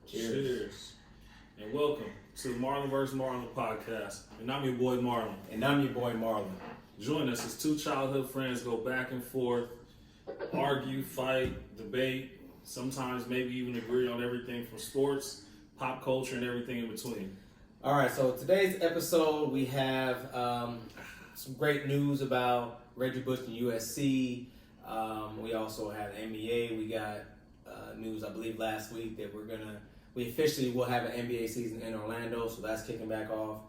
Cheers. And welcome to the Marlon vs. Marlon podcast. And I'm your boy Marlon. And I'm your boy Marlon. Join us as two childhood friends go back and forth, argue, fight, debate, sometimes maybe even agree on everything from sports, pop culture, and everything in between. All right, so today's episode we have some great news about Reggie Bush and USC. We also have NBA. We got news, I believe, last week that we officially will have an NBA season in Orlando, so that's kicking back off.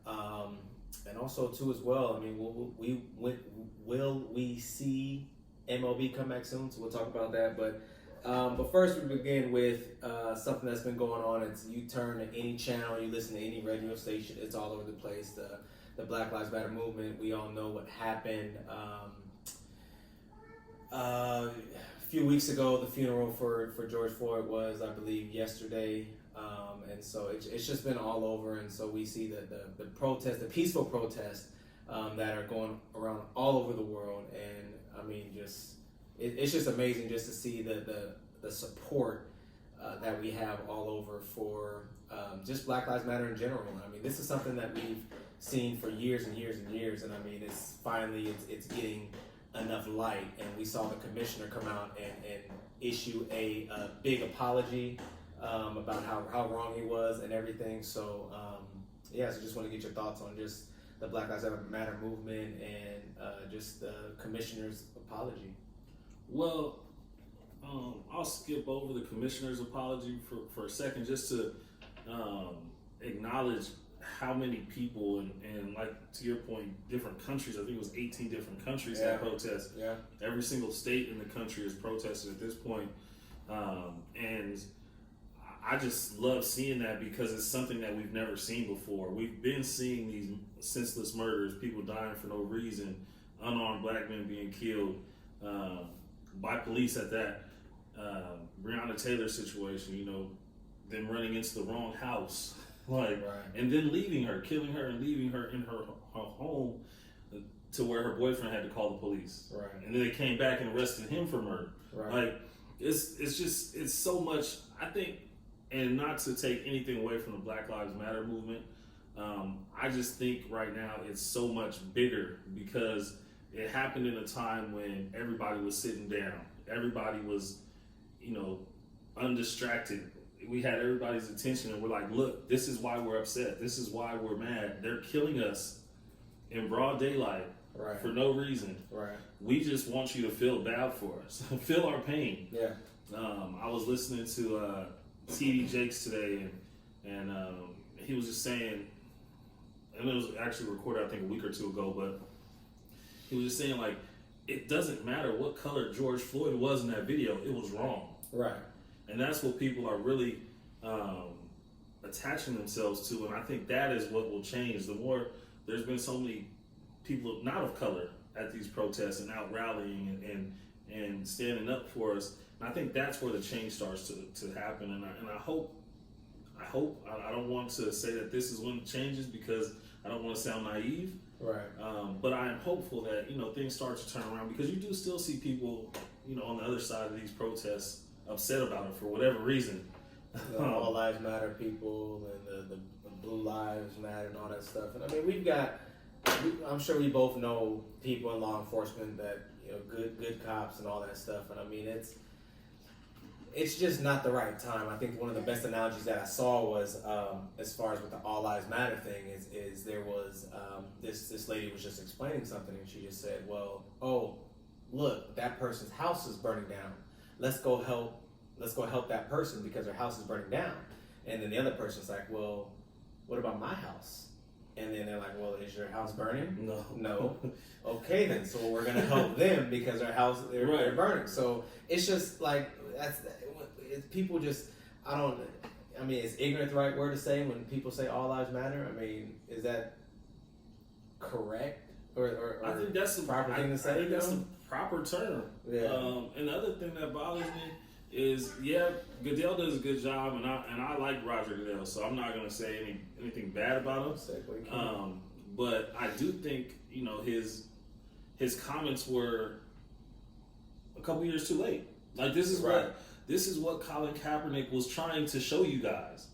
And also, too, as well, I mean, will we see MLB come back soon? So we'll talk about that. But first, we begin with something that's been going on. It's you turn to any channel, you listen to any radio station, it's all over the place. The Black Lives Matter movement, we all know what happened. A few weeks ago, the funeral for George Floyd was, I believe, yesterday. And so it's just been all over. And so we see the protest, the peaceful protests that are going around all over the world. And I mean, it's just amazing just to see the support that we have all over for just Black Lives Matter in general. I mean, this is something that we've seen for years and years and years. And I mean, it's finally getting enough light. And we saw the commissioner come out and issue a big apology about how wrong he was and everything. So, so just want to get your thoughts on just the Black Lives Matter movement and just the commissioner's apology. Well, I'll skip over the commissioner's apology for a second just to acknowledge how many people and like to your point, different countries. I think it was 18 different countries that protest. Yeah. Every single state in the country has protested at this point. And I just love seeing that because it's something that we've never seen before. We've been seeing these senseless murders, people dying for no reason, unarmed black men being killed by police at that. Breonna Taylor situation, them running into the wrong house, and then leaving her, killing her and leaving her in her home to where her boyfriend had to call the police. Right. And then they came back and arrested him for murder. Right. It's so much, I think. And not to take anything away from the Black Lives Matter movement, I just think right now it's so much bigger because it happened in a time when everybody was sitting down. Everybody was, undistracted. We had everybody's attention and we're like, look, this is why we're upset. This is why we're mad. They're killing us in broad daylight for no reason. Right. We just want you to feel bad for us. Feel our pain. Yeah. I was listening to T.D. Jakes today, and he was just saying, and it was actually recorded I think a week or two ago, but he was just saying like, it doesn't matter what color George Floyd was in that video, it was wrong. Right. And that's what people are really attaching themselves to, and I think that is what will change. The more there's been so many people not of color at these protests and out rallying and standing up for us. And I think that's where the change starts to happen. And I hope, I don't want to say that this is when it changes because I don't want to sound naive. Right. But I am hopeful that, things start to turn around because you do still see people, on the other side of these protests upset about it for whatever reason. The All Lives Matter people and the Blue Lives Matter and all that stuff. And I mean, I'm sure we both know people in law enforcement that, good cops and all that stuff. And I mean, it's just not the right time. I think one of the best analogies that I saw was as far as with the All Lives Matter thing is there was this lady was just explaining something and she just said, well, oh, look, that person's house is burning down. Let's go help that person because their house is burning down. And then the other person's like, well, what about my house? And then they're like, well, is your house burning? No. Okay, then. So we're going to help them because they're burning. So it's just like, people just, is ignorant the right word to say when people say all lives matter? I mean, is that correct? Or I think that's the proper thing to say? I think that's the proper term. Yeah. And the other thing that bothers me is, Goodell does a good job, and I like Roger Goodell, so I'm not going to say anything bad about him. But I do think, his comments were a couple years too late. Like this is this is what Colin Kaepernick was trying to show you guys.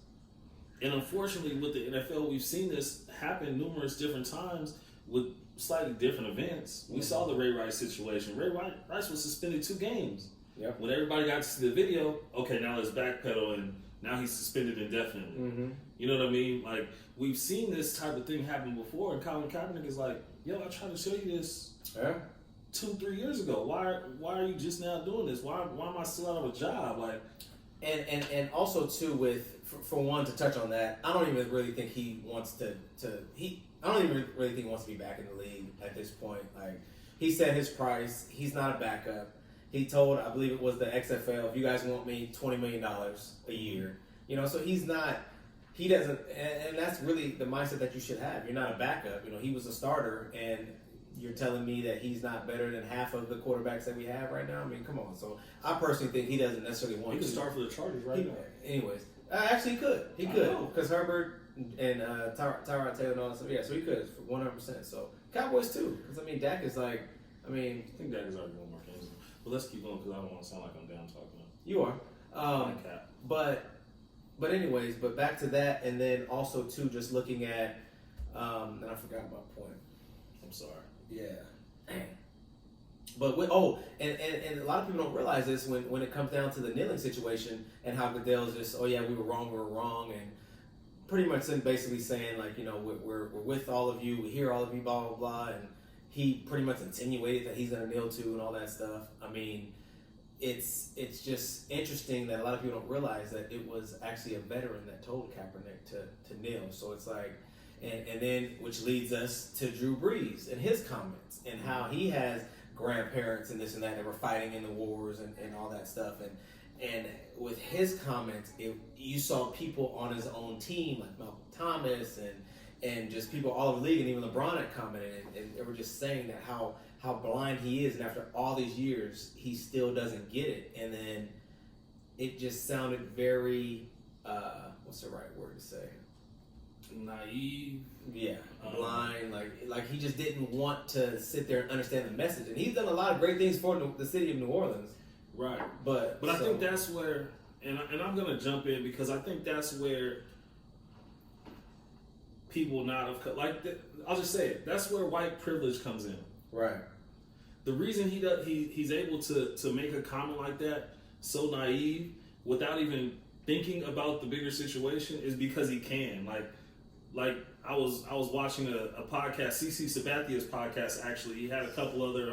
And unfortunately, with the NFL, we've seen this happen numerous different times with slightly different events. We saw the Ray Rice situation. Ray Rice was suspended 2 games. Yep. When everybody got to see the video, okay, now let's backpedal, and now he's suspended indefinitely. Mm-hmm. You know what I mean? Like, we've seen this type of thing happen before, and Colin Kaepernick is like, yo, I tried to show you this 2-3 years ago. Why are you just now doing this? Why am I still out of a job? Like, and also too, with for one, to touch on that, I don't even really think he wants to I don't even really think he wants to be back in the league at this point. Like, he set his price. He's not a backup. He told, I believe it was the XFL, if you guys want me, $20 million a year. You know, so he doesn't, and that's really the mindset that you should have. You're not a backup. You know, he was a starter, and you're telling me that he's not better than half of the quarterbacks that we have right now? I mean, come on. So I personally think he doesn't necessarily want to. He could start for the Chargers now. Anyways, actually he could. He could, because Herbert and Tyrod Taylor and all that stuff. Yeah, so he could, 100%. So Cowboys too, because I mean, Dak is like, I think Dak is already one more games. But let's keep going, because I don't want to sound like I'm down talking. You are. But anyways, but back to that, and then also too, just looking at, and I forgot my point. I'm sorry. Yeah. But and a lot of people don't realize this when it comes down to the kneeling situation, and how Goodell's just, oh yeah, we were wrong, and pretty much basically saying, like, you know, we're with all of you, we hear all of you, blah blah blah, and he pretty much insinuated that he's gonna kneel too and all that stuff. I mean, it's just interesting that a lot of people don't realize that it was actually a veteran that told Kaepernick to kneel. So it's like, and then, which leads us to Drew Brees and his comments, and how he has grandparents and this and that were fighting in the wars and all that stuff. And with his comments, you saw people on his own team, like Malcolm Thomas and just people all over the league, and even LeBron had commented, and they were just saying that how blind he is, and after all these years, he still doesn't get it. And then it just sounded very, what's the right word to say? Naive. Yeah, blind. Like he just didn't want to sit there and understand the message. And he's done a lot of great things for the city of New Orleans. Right. But I think that's where, and I'm going to jump in, because I think that's where people not have, I'll just say it, that's where white privilege comes in. Right. The reason he's able to make a comment like that, so naive, without even thinking about the bigger situation, is because he can. Like I was watching a podcast, CC Sabathia's podcast. Actually, he had a couple other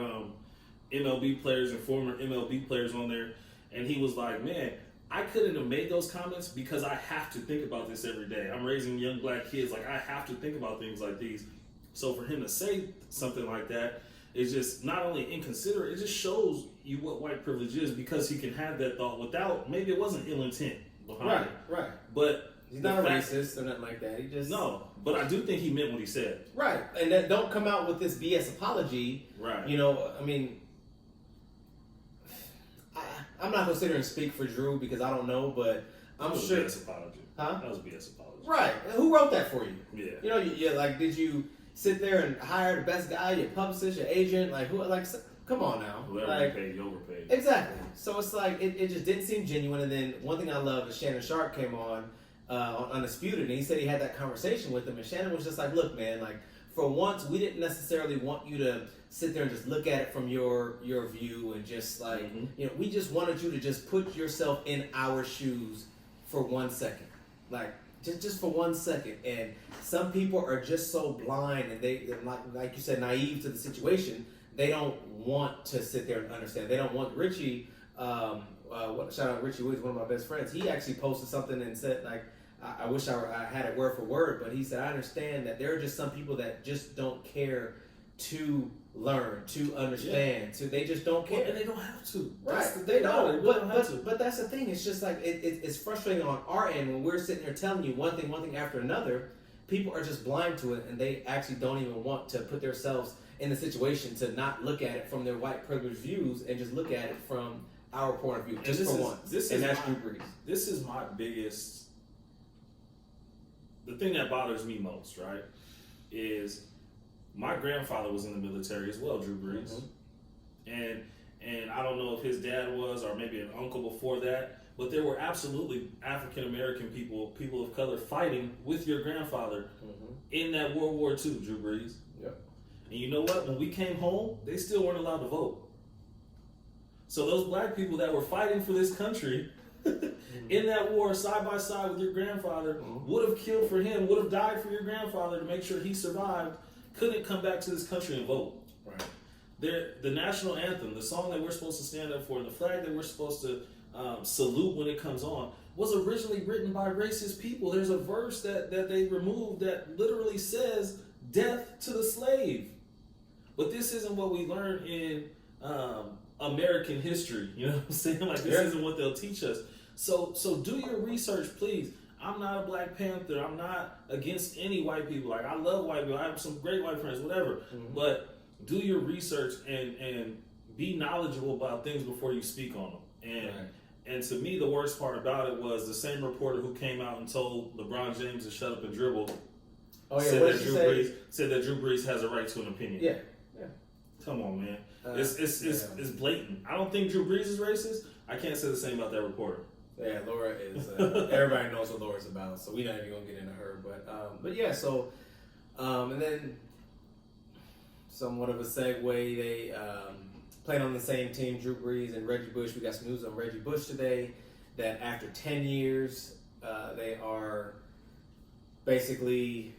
MLB players and former MLB players on there, and he was like, "Man, I couldn't have made those comments because I have to think about this every day. I'm raising young black kids. Like, I have to think about things like these." So for him to say something like that is just not only inconsiderate, it just shows you what white privilege is, because he can have that thought without, maybe it wasn't ill intent behind it. Right. But he's not a racist or nothing like that. He just... No, but I do think he meant what he said. Right. And then don't come out with this BS apology. Right. You know, I mean, I'm not going to sit here and speak for Drew, because I don't know, but I'm sure... That was a BS apology. Huh? That was a BS apology. Right. Who wrote that for you? Yeah. You know, like, did you sit there and hire the best guy, your publicist, your agent? Like, who? Like, come on now. Whoever you paid, you overpaid. Exactly. So it's like, it just didn't seem genuine. And then one thing I love is Shannon Sharp came on Undisputed, and he said he had that conversation with him, and Shannon was just like, look, man, like, for once, we didn't necessarily want you to sit there and just look at it from your view, and just like, you know, we just wanted you to just put yourself in our shoes for 1 second. Like, just for 1 second. And some people are just so blind, and they're like you said, naive to the situation. They don't want to sit there and understand. They don't want Richie. Shout out Richie Woods, one of my best friends. He actually posted something and said, like, I wish I had it word for word, but he said, I understand that there are just some people that just don't care to learn, to understand. Yeah. So they just don't care. Well, and they don't have to. Right. They don't. But that's the thing. It's just like, it's frustrating on our end when we're sitting here telling you one thing after another. People are just blind to it, and they actually don't even want to put themselves in the situation to not look at it from their white privilege views, and just look at it from our point of view, just for once. And that's Drew Brees. This is my biggest... The thing that bothers me most, right, is my grandfather was in the military as well, Drew Brees. and I don't know if his dad was or maybe an uncle before that, but there were absolutely African American people of color fighting with your grandfather in that World War II, Drew Brees. Yep. And you know what? When we came home, they still weren't allowed to vote. So those black people that were fighting for this country in that war side by side with your grandfather would have killed for him, would have died for your grandfather to make sure he survived, couldn't come back to this country and vote. Right. The national anthem, the song that we're supposed to stand up for, and the flag that we're supposed to salute when it comes on, was originally written by racist people. There's a verse that they removed that literally says, "Death to the slave." But this isn't what we learn in American history. You know what I'm saying? Like, this isn't what they'll teach us. So do your research, please. I'm not a Black Panther. I'm not against any white people. Like, I love white people. I have some great white friends, whatever. But do your research and be knowledgeable about things before you speak on them. And to me, the worst part about it was the same reporter who came out and told LeBron James to shut up and dribble said that Drew Brees has a right to an opinion. Yeah. Come on, man. It's blatant. I don't think Drew Brees is racist. I can't say the same about that reporter. Yeah, Laura is. Everybody knows what Laura's about, so we're not even gonna get into her. But yeah. So, and then somewhat of a segue. They played on the same team, Drew Brees and Reggie Bush. We got some news on Reggie Bush today that after 10 years, they are basically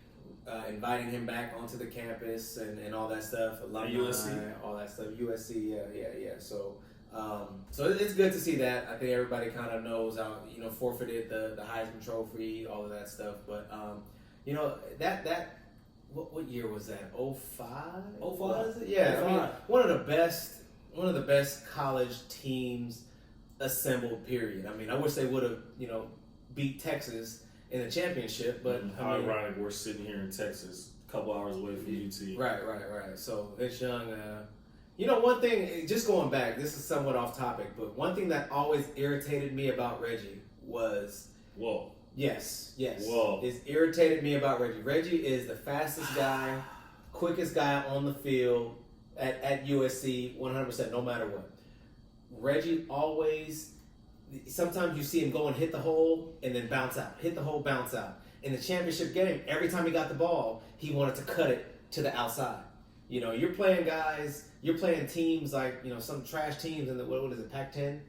inviting him back onto the campus and all that stuff. Alumni, USC, all that stuff. USC, yeah. So it's good to see that. I think everybody kind of knows how, forfeited the Heisman Trophy, all of that stuff. But that what year was that? 05? 05? Was it? Yeah. 05. I mean, one of the best college teams assembled. Period. I mean, I wish they would have beat Texas in the championship, but ironic, we're sitting here in Texas, a couple hours away from UT. Right. So Vince Young, one thing, just going back, this is somewhat off topic, but one thing that always irritated me about Reggie was, Yes. Whoa. It's irritated me about Reggie. Reggie is the fastest guy, quickest guy on the field at USC, 100%, no matter what. Reggie always. Sometimes you see him go and hit the hole and then bounce out. Hit the hole, bounce out. In the championship game, every time he got the ball, he wanted to cut it to the outside. You're playing teams like, some trash teams in the, what is it, Pac-10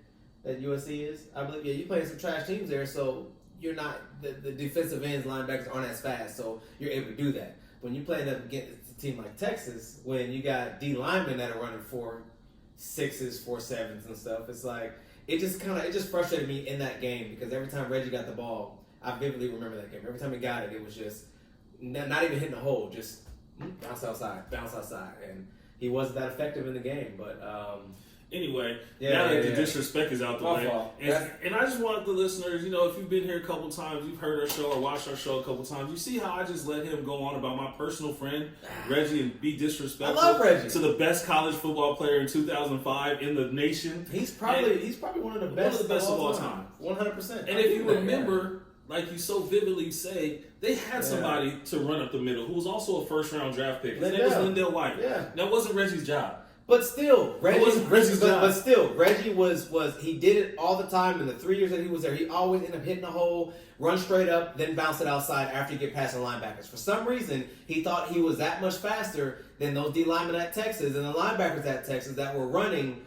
that USC is? I believe, you're playing some trash teams there, so you're not, the defensive ends, linebackers aren't as fast, so you're able to do that. When you're playing against a team like Texas, when you got D linemen that are running 4.6s, 4.7s and stuff, it's like, it just frustrated me in that game because every time Reggie got the ball, I vividly remember that game. Every time he got it, it was just not even hitting the hole, just bounce outside, and he wasn't that effective in the game. But anyway, now that the disrespect is out the way, and I just want the listeners, if you've been here a couple times, you've heard our show or watched our show a couple times, you see how I just let him go on about my personal friend Reggie and be disrespectful. I love Reggie. To the best college football player in 2005 in the nation. He's probably one of the best of all time. 100%. And if you remember, like you so vividly say, they had somebody to run up the middle who was also a first-round draft pick. His name was Lindell White. Yeah. That wasn't Reggie's job. But still, Reggie was he did it all the time in the 3 years that he was there. He always ended up hitting a hole, run straight up, then bounce it outside after you get past the linebackers. For some reason, he thought he was that much faster than those D linemen at Texas and the linebackers at Texas that were running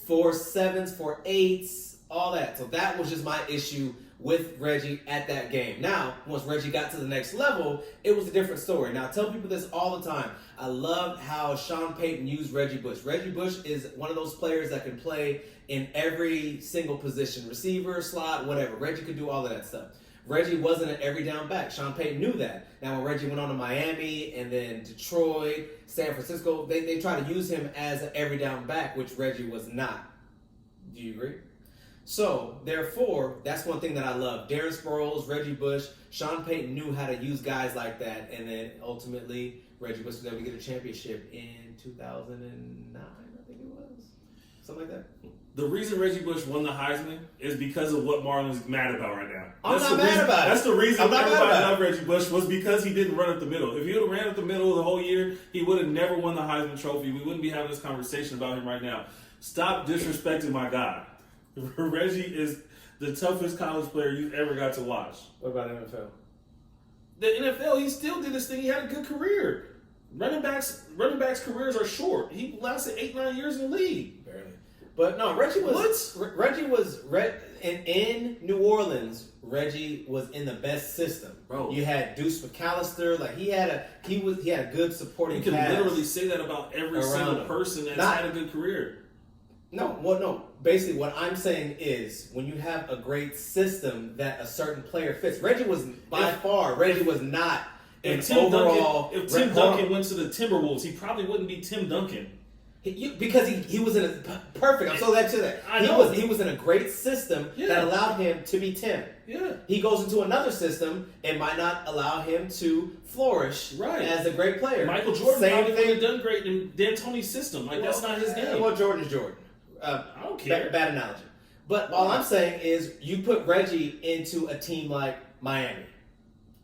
4.7s, 4.8s, all that. So that was just my issue with Reggie at that game. Now, once Reggie got to the next level, it was a different story. Now, I tell people this all the time. I love how Sean Payton used Reggie Bush. Reggie Bush is one of those players that can play in every single position, receiver, slot, whatever. Reggie could do all of that stuff. Reggie wasn't an every down back. Sean Payton knew that. Now, when Reggie went on to Miami and then Detroit, San Francisco, they tried to use him as an every down back, which Reggie was not. Do you agree? So, therefore, that's one thing that I love. Darren Sproles, Reggie Bush, Sean Payton knew how to use guys like that, and then ultimately, Reggie Bush was able to get a championship in 2009, I think it was. Something like that. The reason Reggie Bush won the Heisman is because of what Marlon's mad about right now. I'm not mad about it. That's the reason everybody loved Reggie Bush was because he didn't run up the middle. If he would have ran up the middle the whole year, he would have never won the Heisman Trophy. We wouldn't be having this conversation about him right now. Stop disrespecting my guy. Reggie is the toughest college player you've ever got to watch. What about NFL? The NFL, he still did his thing. He had a good career. Running backs' careers are short. He lasted 8-9 years in the league. Barely. But no, Reggie was in New Orleans. Reggie was in the best system. Bro. You had Deuce McAllister. Like he had a good supporting. You can cast literally say that about every single him. person that's had a good career. No. Basically, what I'm saying is when you have a great system that a certain player fits. Reggie was Reggie was not If an Tim overall. Duncan went to the Timberwolves, he probably wouldn't be Tim Duncan. Because he was in a perfect. I'm so glad to that. He was in a great system that allowed him to be Tim. Yeah. He goes into another system and might not allow him to flourish as a great player. Michael Jordan probably would have done great in D'Antoni's system. That's not his game. Well, Jordan is Jordan. I don't care. Bad analogy. But all I'm saying is you put Reggie into a team like Miami.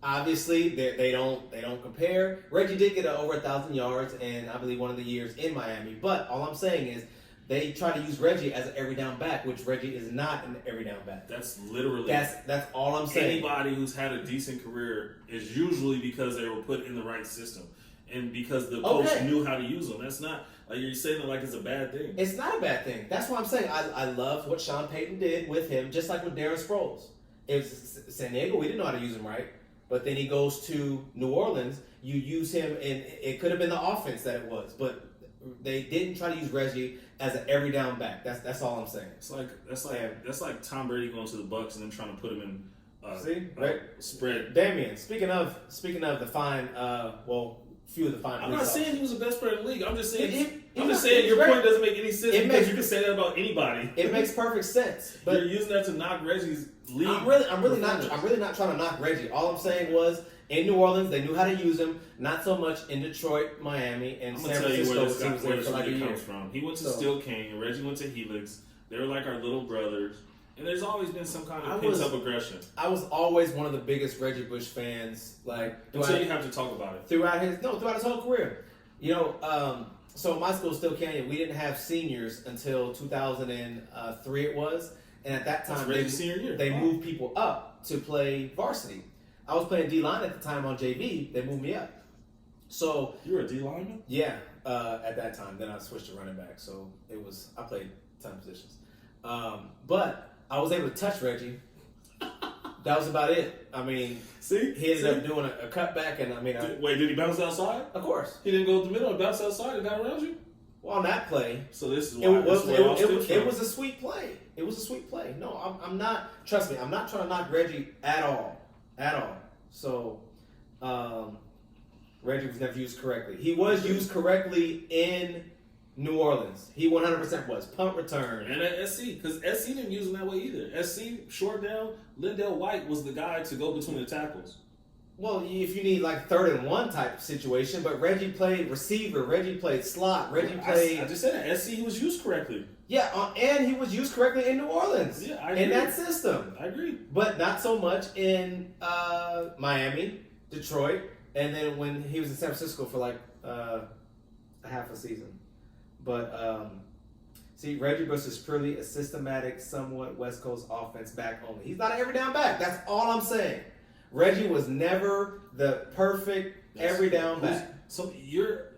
Obviously, they don't compare. Reggie did get over 1,000 yards, and I believe one of the years in Miami. But all I'm saying is they try to use Reggie as an every down back, which Reggie is not an every down back. That's literally that's all I'm saying. Anybody who's had a decent career is usually because they were put in the right system and because the coach knew how to use them. That's not like you're saying it like it's a bad thing. It's not a bad thing. That's what I'm saying. I love what Sean Payton did with him, just like with Darren Sproles. It was San Diego. We didn't know how to use him right. But then he goes to New Orleans. You use him, and it could have been the offense that it was, but they didn't try to use Reggie as an every down back. That's all I'm saying. That's like Tom Brady going to the Bucks and then trying to put him in spread. Damian, speaking of the fine, few of the fine. I'm not saying he was the best player in the league. I'm just saying your point doesn't make any sense because you can say that about anybody. It makes perfect sense. But you're using that to knock Reggie's league. I'm really not trying to knock Reggie. All I'm saying was in New Orleans they knew how to use him. Not so much in Detroit, Miami, and San Francisco. Where this comes from. He went to Steel King and Reggie went to Helix. They were like our little brothers. And there's always been some kind of pent-up aggression. I was always one of the biggest Reggie Bush fans. Until you have to talk about it. Throughout his whole career. So my school, Still Canyon, we didn't have seniors until 2003 it was. And at that time, they moved people up to play varsity. I was playing D-line at the time on JV. They moved me up. So you were a D-lineman? Yeah, at that time. Then I switched to running back. So I played a ton of positions. But I was able to touch Reggie. That was about it. I mean, he ended up doing a cutback, and did he bounce outside? Of course. He didn't go to the middle and bounce outside and got around you? Well, on that play. So this is why it was a sweet play. It was a sweet play. No, I'm not. Trust me, I'm not trying to knock Reggie at all. At all. So, Reggie was never used correctly. He was used correctly in New Orleans. He 100% was. Punt return. And at SC, because SC didn't use him that way either. SC, short down, Lindell White was the guy to go between the tackles. Well, if you need 3rd and 1 type situation, but Reggie played receiver, Reggie played slot, Reggie played... I just said that. SC, he was used correctly. Yeah, and he was used correctly in New Orleans. Yeah, I agree. In that system. I agree. But not so much in Miami, Detroit, and then when he was in San Francisco for a half a season. But, Reggie Bush is purely a systematic, somewhat West Coast offense back only. He's not an every down back. That's all I'm saying. Reggie was never the perfect every down back. So you're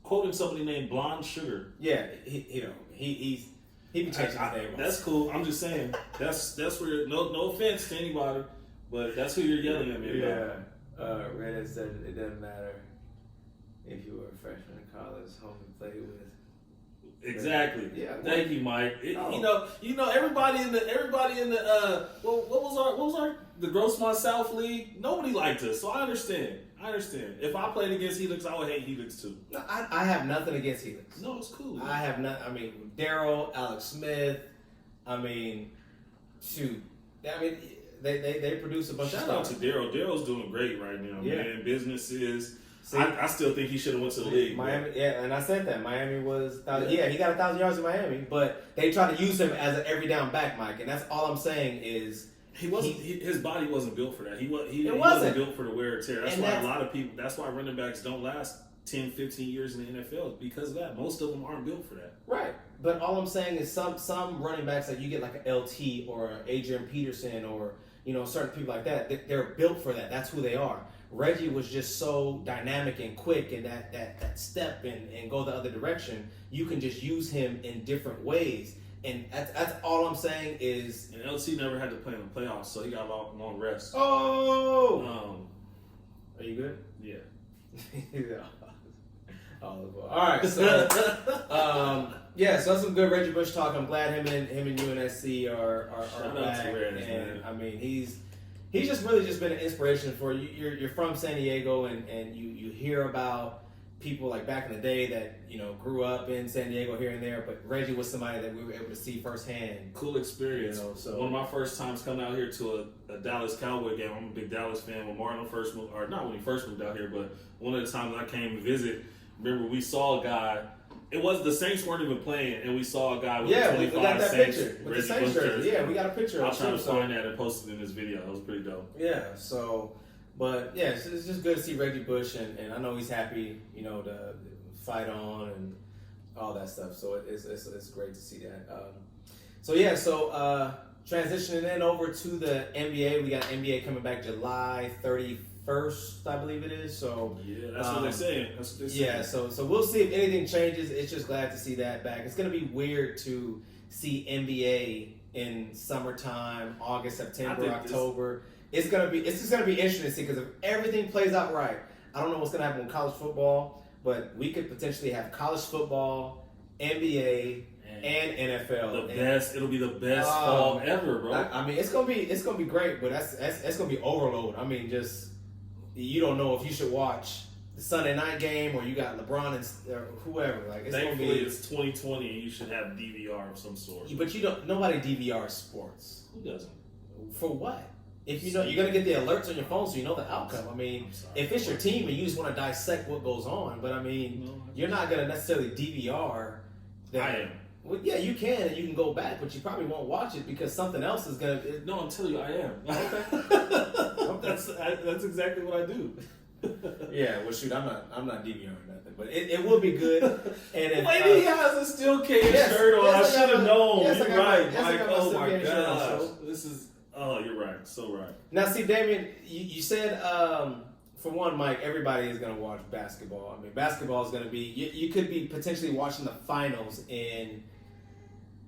quoting somebody named Blonde Sugar. Yeah, he be changing his name. That's cool. I'm just saying that's where no offense to anybody, but that's who you're yelling at me about. Yeah. Reddit said it doesn't matter if you were a freshman in college, home to play with. Exactly. Yeah. Thank you, Mike. Everybody in the what was our the Grossmont South League? Nobody liked us, so I understand. If I played against Helix, I would hate Helix too. No, I have nothing against Helix. No, it's cool. I have not. I mean, Daryl, Alex Smith. I mean, shoot. I mean, they produce a bunch of stuff. Shout out to Daryl. Daryl's doing great right now. Yeah. Man, businesses. I still think he should have went to the league. Miami, yeah, and I said that. Miami was, he got 1,000 yards in Miami, but they tried to use him as an every down back, Mike, and that's all I'm saying is his body wasn't built for that. He wasn't built for the wear and tear. That's why running backs don't last 10, 15 years in the NFL because of that. Most of them aren't built for that. Right. But all I'm saying is some running backs that you get like an LT or an Adrian Peterson or, certain people like that, they're built for that. That's who they are. Reggie was just so dynamic and quick and that step and go the other direction. You can just use him in different ways. And that's all I'm saying is... And LT never had to play in the playoffs, so he got a long rest. Oh! Are you good? Yeah. Yeah. All right, so so that's some good Reggie Bush talk. I'm glad him and UNSC are back. Reds, and man. I mean he's just really been an inspiration for you. You're from San Diego and you hear about people like back in the day that grew up in San Diego here and there, but Reggie was somebody that we were able to see firsthand. Cool experience. So one of my first times coming out here to a Dallas Cowboy game. I'm a big Dallas fan. When Marlon first moved, or not when he first moved out here, but one of the times I came to visit. Remember, we saw a guy. It was the Saints weren't even playing, and we saw a guy with a 25 we got that Saints, picture with Reggie the Saints Bush jersey. Yeah, we got a picture. I'll try to find that and post it in this video. It was pretty dope. Yeah. So, but yeah, it's just good to see Reggie Bush, and I know he's happy, to fight on and all that stuff. So it's great to see that. Transitioning then over to the NBA, we got NBA coming back July 31st, I believe it is. So yeah, that's what they're saying. That's what they're saying. Yeah, so we'll see if anything changes. It's just glad to see that back. It's gonna be weird to see NBA in summertime, August, September, October. It's just gonna be interesting to see because if everything plays out right, I don't know what's gonna happen with college football, but we could potentially have college football, NBA, and NFL. It'll be the best fall ever, bro. I mean, it's gonna be great, but that's gonna be overload. I mean, just you don't know if you should watch the Sunday night game or you got LeBron or whoever. Like, thankfully, it's 2020 and you should have DVR of some sort. But nobody DVRs sports. Who doesn't? For what? If you're gonna get the alerts on your phone so you know the outcome. I mean, if it's your team and you just want to dissect what goes on, but I mean, you're not gonna necessarily DVR. I am. Well, yeah, you can, and you can go back, but you probably won't watch it because something else is gonna. No, I'm telling you, I am. Okay. That's exactly what I do. Yeah, well, shoot, I'm not DVRing nothing, but it will be good. And if, he has a Steel Cage shirt on. I should have known. You're right, Mike. Oh my gosh, this is. Oh, you're right. So right. Now, see, Damien, you said. For one, Mike, everybody is going to watch basketball. I mean, basketball is going to be. You could be potentially watching the finals in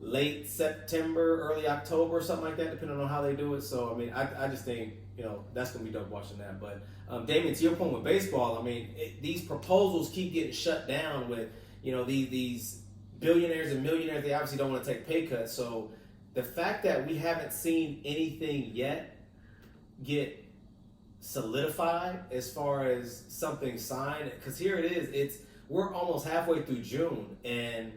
late September, early October, or something like that, depending on how they do it. So, I mean, I just think that's going to be dope watching that. But Damien, to your point with baseball, I mean, these proposals keep getting shut down with these billionaires and millionaires. They obviously don't want to take pay cuts. So the fact that we haven't seen anything yet get solidified as far as something signed, because here it is, we're almost halfway through June and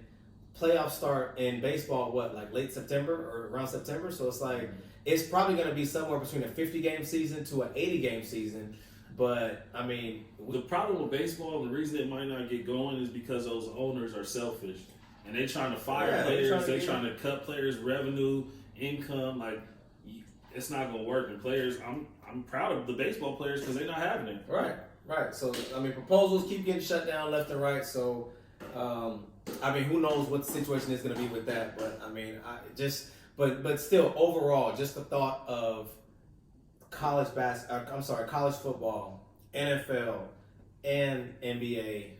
playoffs start in baseball like late September or around September, so it's like it's probably going to be somewhere between a 50-game season to an 80-game season. But I mean, the problem with baseball, the reason it might not get going is because those owners are selfish and they're trying to fire players, they're trying to cut players' revenue, income. Like, it's not going to work. And players, I'm proud of the baseball players because they're not having it. Right. So, I mean, proposals keep getting shut down left and right. So, I mean, who knows what the situation is going to be with that. But, I mean, but still, overall, just the thought of college football, NFL, and NBA.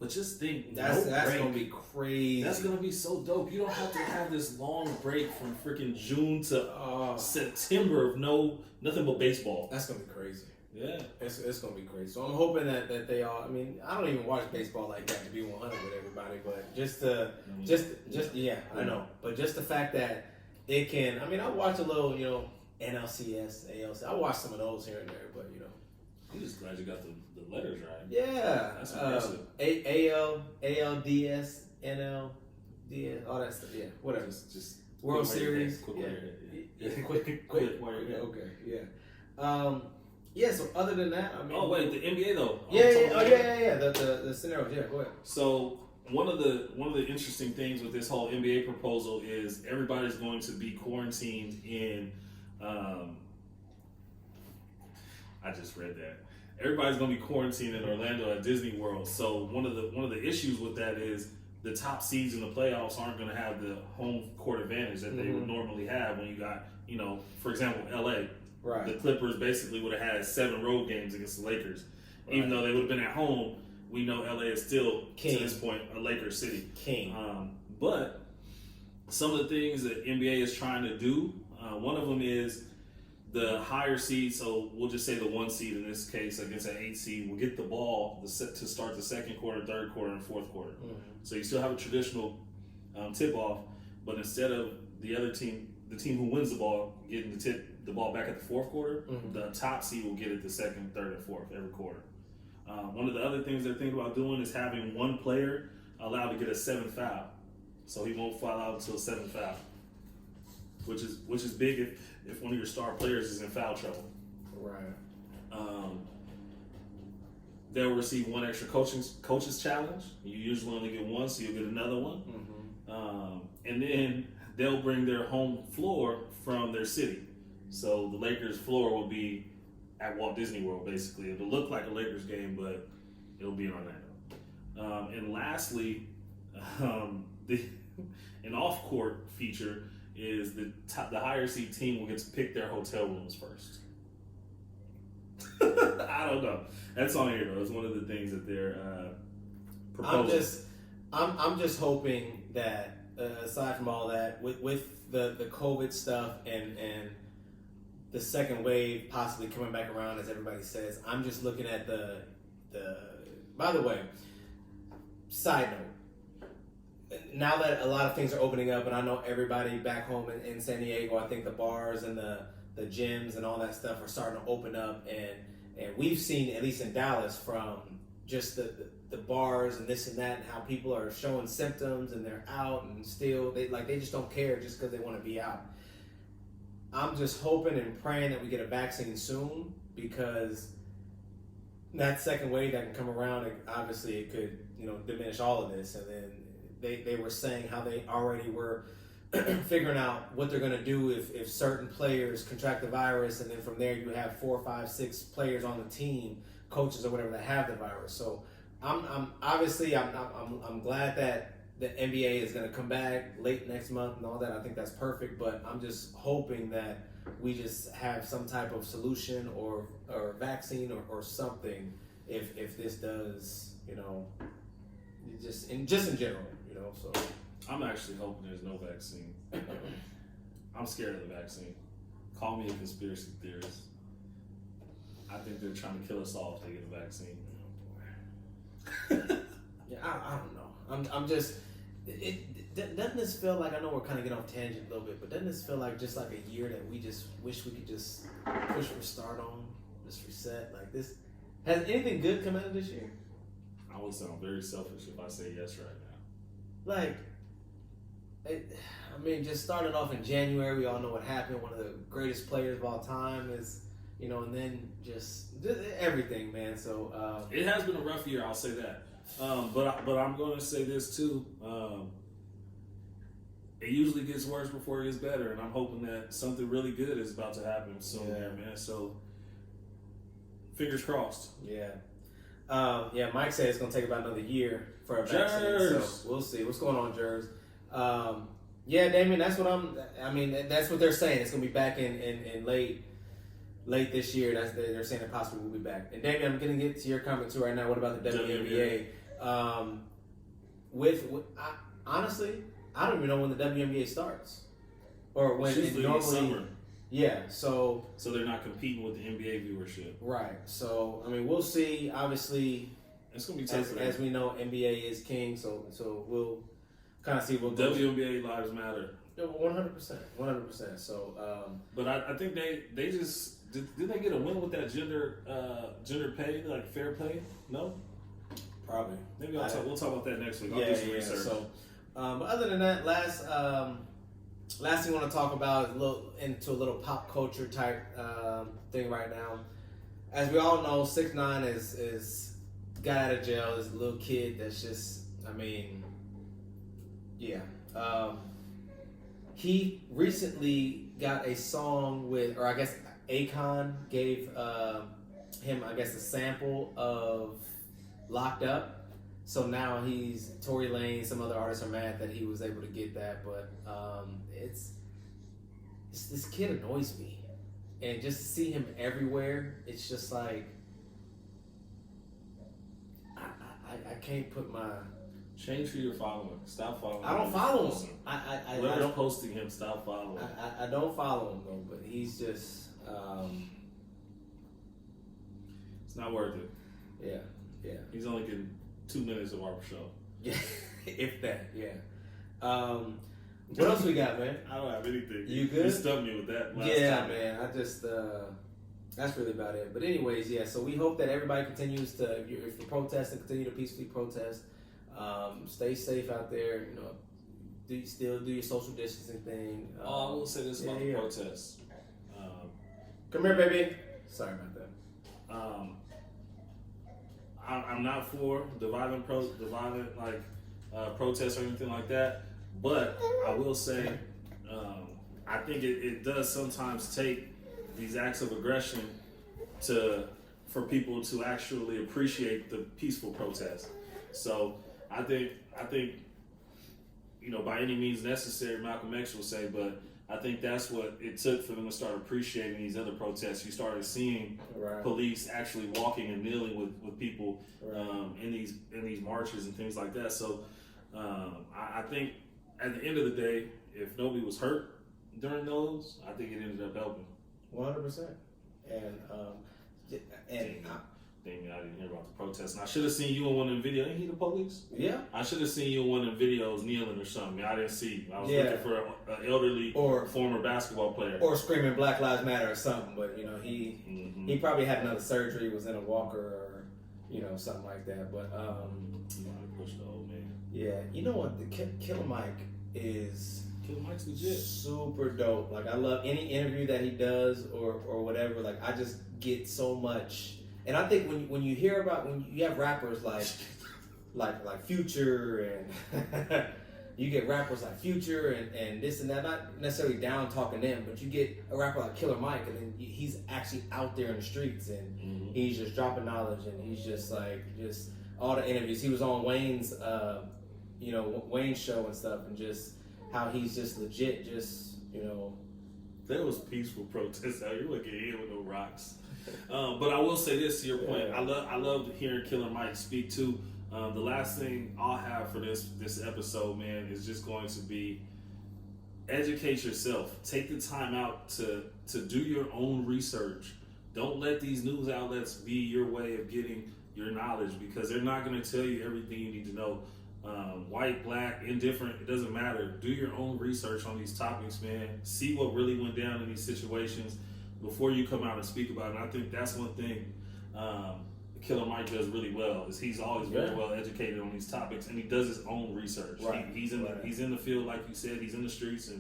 But just think, that's going to be crazy. That's going to be so dope. You don't have to have this long break from freaking June to September of nothing but baseball. That's going to be crazy. Yeah. It's going to be crazy. So I'm hoping that they all, I mean, I don't even watch baseball like that to be 100 with everybody, but I know. But just the fact that it can, I mean, I watch a little, NLCS, ALC. I watch some of those here and there, but, I'm just glad you got the letters right. Yeah. That's impressive. AL, ALDS, NL, DS, all that stuff. Yeah, whatever. Just World Series. Quick. Okay, yeah. Yeah, so other than that, I mean. Oh, wait, the NBA, though. Yeah. The scenarios. Yeah, go ahead. So, one of the interesting things with this whole NBA proposal is everybody's going to be quarantined in. I just read that. everybody's going to be quarantined in Orlando at Disney World. So one of the issues with that is the top seeds in the playoffs aren't going to have the home court advantage that they would normally have when you got, for example, LA. Right. The Clippers basically would have had 7 road games against the Lakers. Right. Even though they would have been at home, we know LA is still, to this point, a Lakers city. King. But some of the things that NBA is trying to do, one of them is the higher seed, so we'll just say the 1 seed in this case against an 8 seed, will get the ball to start the second quarter, third quarter, and fourth quarter. So you still have a traditional tip-off, but instead of the other team, the team who wins the ball, getting the ball back at the fourth quarter, the top seed will get it the second, third, and fourth every quarter. One of the other things they're thinking about doing is having one player allowed to get a 7th foul, so he won't foul out until 7th foul, which is big if one of your star players is in foul trouble. Right. They'll receive 1 extra coaches challenge. You usually only get 1, so you'll get another one. And then they'll bring their home floor from their city. So the Lakers' floor will be at Walt Disney World, basically. It'll look like a Lakers game, but it'll be in Orlando. And lastly, an off-court feature is the higher seed team will get to pick their hotel rooms first. I don't know. That's on here though. It's one of the things that they're proposing. I'm just hoping that aside from all that, with the COVID stuff and the second wave possibly coming back around, as everybody says, I'm just looking at the. By the way, side note. Now that a lot of things are opening up, and I know everybody back home in San Diego, I think the bars and the gyms and all that stuff are starting to open up, and we've seen, at least in Dallas, from just the bars and this and that, and how people are showing symptoms and they're out and still they just don't care just because they want to be out. I'm just hoping and praying that we get a vaccine soon, because that second wave that can come around, obviously it could diminish all of this. And then they were saying how they already were figuring out what they're going to do if certain players contract the virus, and then from there you have 4, 5, 6 players on the team, coaches or whatever, that have the virus. So I'm glad that the NBA is going to come back late next month and all that. I think that's perfect, but I'm just hoping that we just have some type of solution or vaccine or something if this does, just in general, so. I'm actually hoping there's no vaccine. I'm scared of the vaccine. Call me a conspiracy theorist. I think they're trying to kill us all if they get a vaccine. Yeah, I don't know. I'm just. Doesn't this feel like, I know we're kind of getting off tangent a little bit, but doesn't this feel like just like a year that we just wish we could just push restart on, just reset like this? Has anything good come out of this year? I would sound very selfish if I say yes right now. Like, just starting off in January, we all know what happened. One of the greatest players of all time is, and then just everything, man. So it has been a rough year, I'll say that. But I'm going to say this too. It usually gets worse before it gets better, and I'm hoping that something really good is about to happen soon, man. So fingers crossed. Yeah. Mike said it's going to take about another year for a vaccine. So we'll see. What's going on, Jers? Damien, that's what they're saying. It's going to be back in late this year. They're saying it possibly will be back. And Damien, I'm going to get to your comment too right now. What about the WNBA? Honestly, I don't even know when the WNBA starts, or when it's usually normally. Summer. Yeah, so they're not competing with the NBA viewership. Right. So we'll see. Obviously, it's gonna be tough. As we know, NBA is king. So we'll kind of see what WNBA lives matter. 100%. So, but I think they just did they get a win with that gender pay, like fair play? No, probably. Maybe we'll talk about that next week. I'll do some research. So, but other than that, last thing I want to talk about is a little pop culture type thing right now. As we all know, 6ix9ine is got out of jail. This little kid that's just, he recently got a song with, or I guess Akon gave him, I guess, a sample of Locked Up. So now Tory Lanez, some other artists are mad that he was able to get that, but it's this kid annoys me, and just to see him everywhere, it's just like I can't put my change who you're following. Stop following. I don't follow him. Whoever's posting him, stop following. I don't follow him though, but he's just it's not worth it. Yeah. He's only getting 2 minutes of our show. Yeah, if that. Yeah. What else we got, man? I don't have anything. You good? You stumped me with that last time. Man. I just that's really about it. But anyways, yeah. So we hope that everybody continues to, if you're protesting, continue to peacefully protest. Stay safe out there. You know, still do your social distancing thing. I will say this about the protests. Come here, baby. Sorry about that. I'm not for the violent protests or anything like that, but I will say I think it does sometimes take these acts of aggression for people to actually appreciate the peaceful protest. So I think you know, by any means necessary, Malcolm X will say, but I think that's what it took for them to start appreciating these other protests. You started seeing police actually walking and kneeling with people in these marches and things like that. So I think at the end of the day, if nobody was hurt during those, I think it ended up helping. 100%. Dang, I didn't hear about the protests. And I should have seen you in one of the videos. Ain't he the police? Yeah. I should have seen you in one of the videos kneeling or something. I didn't see you. I was looking for an elderly or former basketball player. Or screaming Black Lives Matter or something. But, you know, he probably had another surgery, was in a walker or, you know, something like that. But, you want to push the old man. Yeah. You know what? The Killer Mike is... Killer Mike's legit. Super dope. Like, I love any interview that he does or whatever. Like, I just get so much... And I think when you hear about, when you have rappers like Future and you get rappers like Future and this and that, not necessarily down talking them, but you get a rapper like Killer Mike and then he's actually out there in the streets and he's just dropping knowledge and he's just all the interviews. He was on Wayne's show and stuff, and just how he's just legit, just, you know. There was peaceful protests out here. You looking in with no rocks. But I will say this to your point. Yeah. I love hearing Killer Mike speak too. The last thing I'll have for this episode, man, is just going to be educate yourself. Take the time out to do your own research. Don't let these news outlets be your way of getting your knowledge, because they're not going to tell you everything you need to know. White, black, indifferent, it doesn't matter. Do your own research on these topics, man. See what really went down in these situations before you come out and speak about it. And I think that's one thing Killer Mike does really well, is he's always very well educated on these topics, and he does his own research. Right. He's in the field, like you said. He's in the streets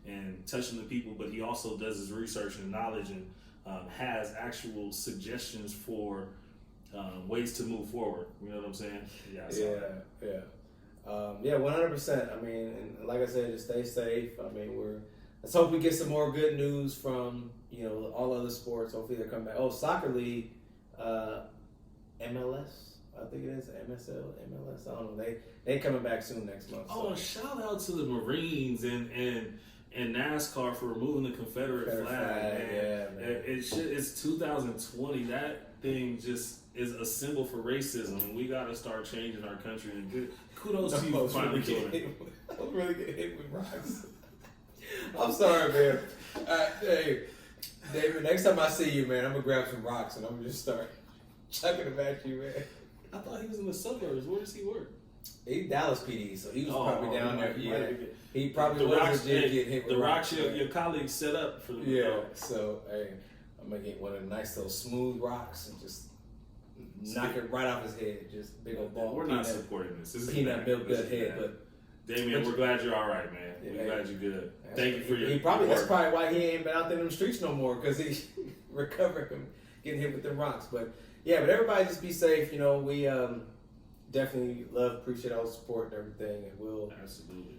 and touching the people, but he also does his research and knowledge and has actual suggestions for ways to move forward. You know what I'm saying? Yeah. 100%. I mean, and like I said, just stay safe. I mean, let's hope we get some more good news from, you know, all other sports. Hopefully they come back. Oh, soccer league, MLS, I think it is, MLS. I don't know. They coming back soon next month. Oh, shout out to the Marines and NASCAR for removing the Confederate flag. Yeah, man. It's 2020. That thing just is a symbol for racism, and we got to start changing our country. And kudos to you for finally doing it. I was really getting hit with rocks. I'm sorry, man. Hey, David, next time I see you, man, I'm going to grab some rocks and I'm going to just start chucking them at you, man. I thought he was in the suburbs. Where does he work? He's Dallas PD, so he was probably down there. He probably the was rocks, legit getting hit with rocks. The rocks your colleagues set up for the so, hey, I'm going to get one of the nice little smooth rocks and just knock it right off his head. Just big old ball. We're not supporting this. This is peanut milk good head, but Damien, we're glad you're all right, man. We're glad you're good. Thank you for your That's probably why he ain't been out there in the streets no more, because he's recovering from getting hit with the rocks. But yeah, but everybody just be safe. You know, we definitely appreciate all the support and everything, and we'll absolutely.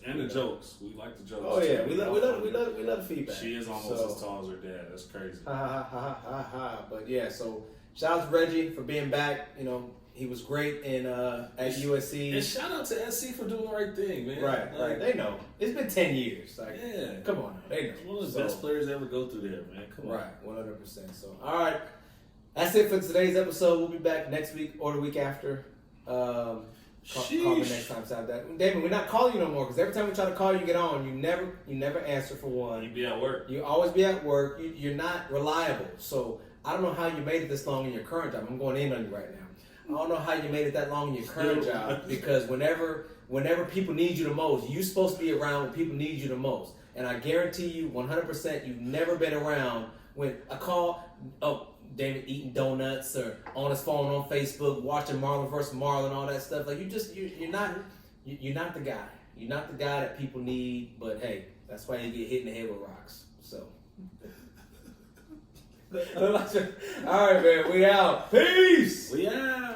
And the jokes, we like the jokes. Oh yeah, we love the feedback. She is almost as tall as her dad. That's crazy. But yeah, so shout out to Reggie for being back. You know, he was great at USC. And shout out to SC for doing the right thing, man. Right. They know. It's been 10 years. Like, yeah. Come on now. They know. One of the best players to ever go through there, man. Come on. Right, 100%. So, all right. That's it for today's episode. We'll be back next week or the week after. Call me next time. Stop that. David, we're not calling you no more because every time we try to call you, get on. You never answer for one. You be at work. You always be at work. You're not reliable. So, I don't know how you made it this long in your current job. I'm going in on you right now. I don't know how you made it that long in your current job because whenever people need you the most, you're supposed to be around when people need you the most. And I guarantee you 100% you've never been around when a call, David eating donuts or on his phone on Facebook watching Marlon versus Marlon, all that stuff. Like you're not the guy. You're not the guy that people need, but hey, that's why you get hit in the head with rocks. So all right, man, we out. Peace. We out.